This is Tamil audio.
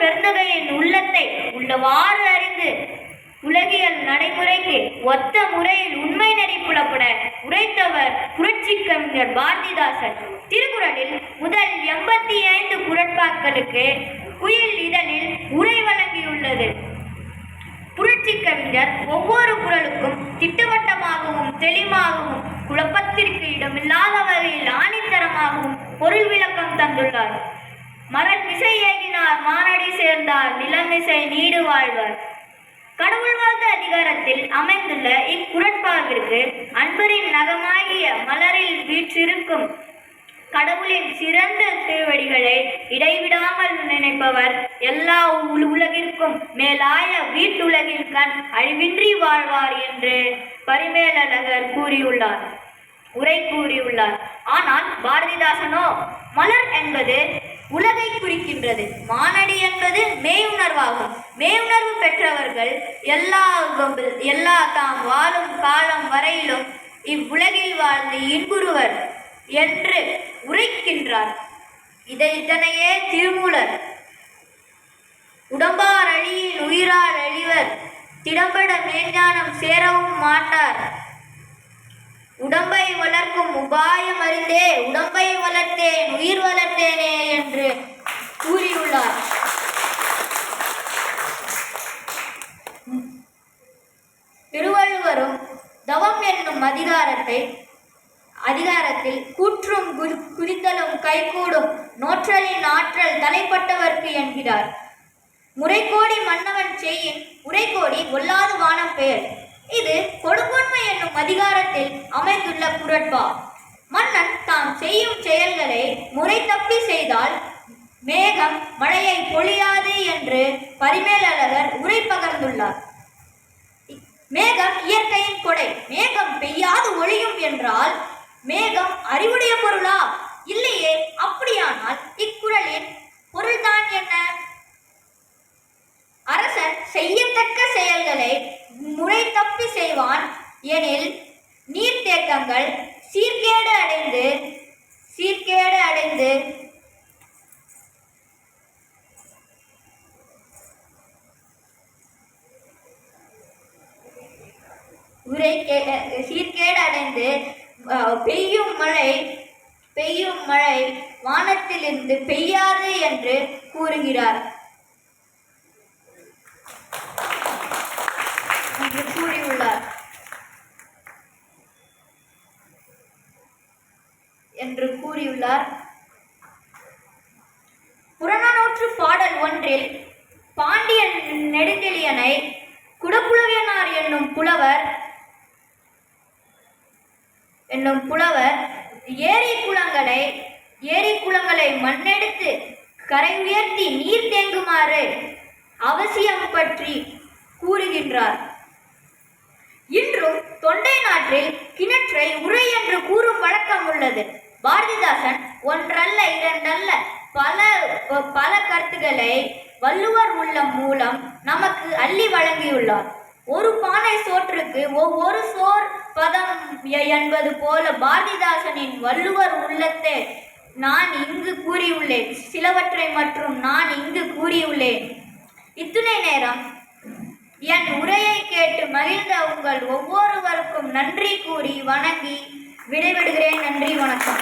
பெருந்தகையின் உள்ளத்தை உள்ளவாறு அறிந்து உலகியல் நடைமுறைக்கு ஒத்த முறையில் உண்மை நெறி புலப்பட உரைத்தவர் புரட்சி கவிஞர் பாரதிதாசன். திருக்குறளில் முதல் 85 குறட்பாக்களுக்கு குயில் இதழில் உரை வழங்கியுள்ளது. புரட்சி கவிஞர் ஒவ்வொரு குறளுக்கும் திட்டவட்டமாகவும் தெளிவாகவும் குழப்பத்திற்கு இடமில்லாத வகையில் ஆணித்தரமாகவும் பொருள் விளக்கம் தந்துள்ளார். மலர் மிசை ஏகினார் மானடி சேர்ந்தார் நிலமிசை நீடு வாழ்வார். கடவுள் வாழ்ந்த அதிகாரத்தில் அமைந்துள்ள இக்குறட்பாவிற்கு அன்பரின் நகமாகிய மலரில் வீற்றிருக்கும் கடவுளின் சிறந்த திருவடிகளை இடைவிடாமல் நினைப்பவர் எல்லா உலகிற்கும் மேலாய வீட்டுலகின் கண் அழிவின்றி வாழ்வார் என்று பரிமேலழகர் உரை கூறியுள்ளார். ஆனால் பாரதிதாசனோ மலர் என்பது உலகை குறிக்கின்றது, மானடி என்பது மெய்யுணர்வாகும். மெய்யுணர்வு பெற்றவர்கள் எல்லா தாம் வாழும் காலம் வரையிலும் இவ்வுலகில் வாழ்ந்து இன்புறுவர் என்று உரைக்கின்றார். இதனையே திருமூலர் உடம்பார் அழியின் உயிரார் அழிவர் திடம்பட மெய்ஞானம் சேரவும் மாட்டார் உடம்பை வளர்க்கும் உபாயம் அறிந்தே உடம்பை வளர்த்தேன் உயிர் வளர்த்தேனே என்று கூறியுள்ளார். திருவள்ளுவரும் தவம் என்னும் அதிகாரத்தில் கூற்றும் குதித்தலும் கைகூடும் நோற்றலின் ஆற்றல் தலைப்பட்டவர்க்கு என்கிறார். முறைகோடி மன்னவன் செய்யின் உரைகோடி ஒல்லாது வானம் பெயர். இது கொடுங்கோன்மை என்னும் அதிகாரத்தில் அமைந்துள்ள குறட்பா. மன்னன் தாம் செய்யும் செயல்களை முறை தப்பி செய்தால் மேகம் மழையை பொழியாது என்று பரிமேலழகர் உரை பகர்ந்துள்ளார். மேகம் இயற்கையின் கொடை, மேகம் பெய்யாது ஒழியும் என்றால் மேகம் அறிவுடைய பொருளா? இல்லையே. அப்படியானால் இக்குறளின் பொருள்தான் என்ன? அரசன் செய்யத்தக்க செயல்களை முறை தப்பி செய்வான் எனில் நீர்த்தேக்கங்கள் சீர்கேடு அடைந்து பெய்யும் மழை வானத்திலிருந்து பெய்யாது என்று கூறுகிறார் என்று கூறியுள்ளார். புறநானூற்று பாடல் ஒன்றில் பாண்டிய நெடுஞ்செழியனை குடப்புலவியனார் என்னும் புலவர் ஏரி குளங்களை மண்ணெடுத்து கரை உயர்த்தி நீர் தேங்குமாறு அவசியம் பற்றி கூறுகின்றார். இன்றும் தொண்டை நாட்டில் கிணற்றை உரை என்று கூறும் வழக்கம் உள்ளது. பாரதிதாசன் ஒன்றல்ல இரண்டல்ல பல கருத்துக்களை வள்ளுவர் உள்ளம் மூலம் நமக்கு அள்ளி வழங்கியுள்ளார். ஒரு பானை சோற்றுக்கு ஒவ்வொரு சோர் பதம் என்பது போல பாரதிதாசனின் வள்ளுவர் உள்ளத்தை நான் இங்கு கூறியுள்ளேன். சிலவற்றை மற்றும் நான் இங்கு கூறியுள்ளேன். இத்துணை நேரம் என் உரையை கேட்டு மகிழ்ந்த உங்கள் ஒவ்வொருவருக்கும் நன்றி கூறி வணங்கி விடைபெறுகிறேன். நன்றி, வணக்கம்.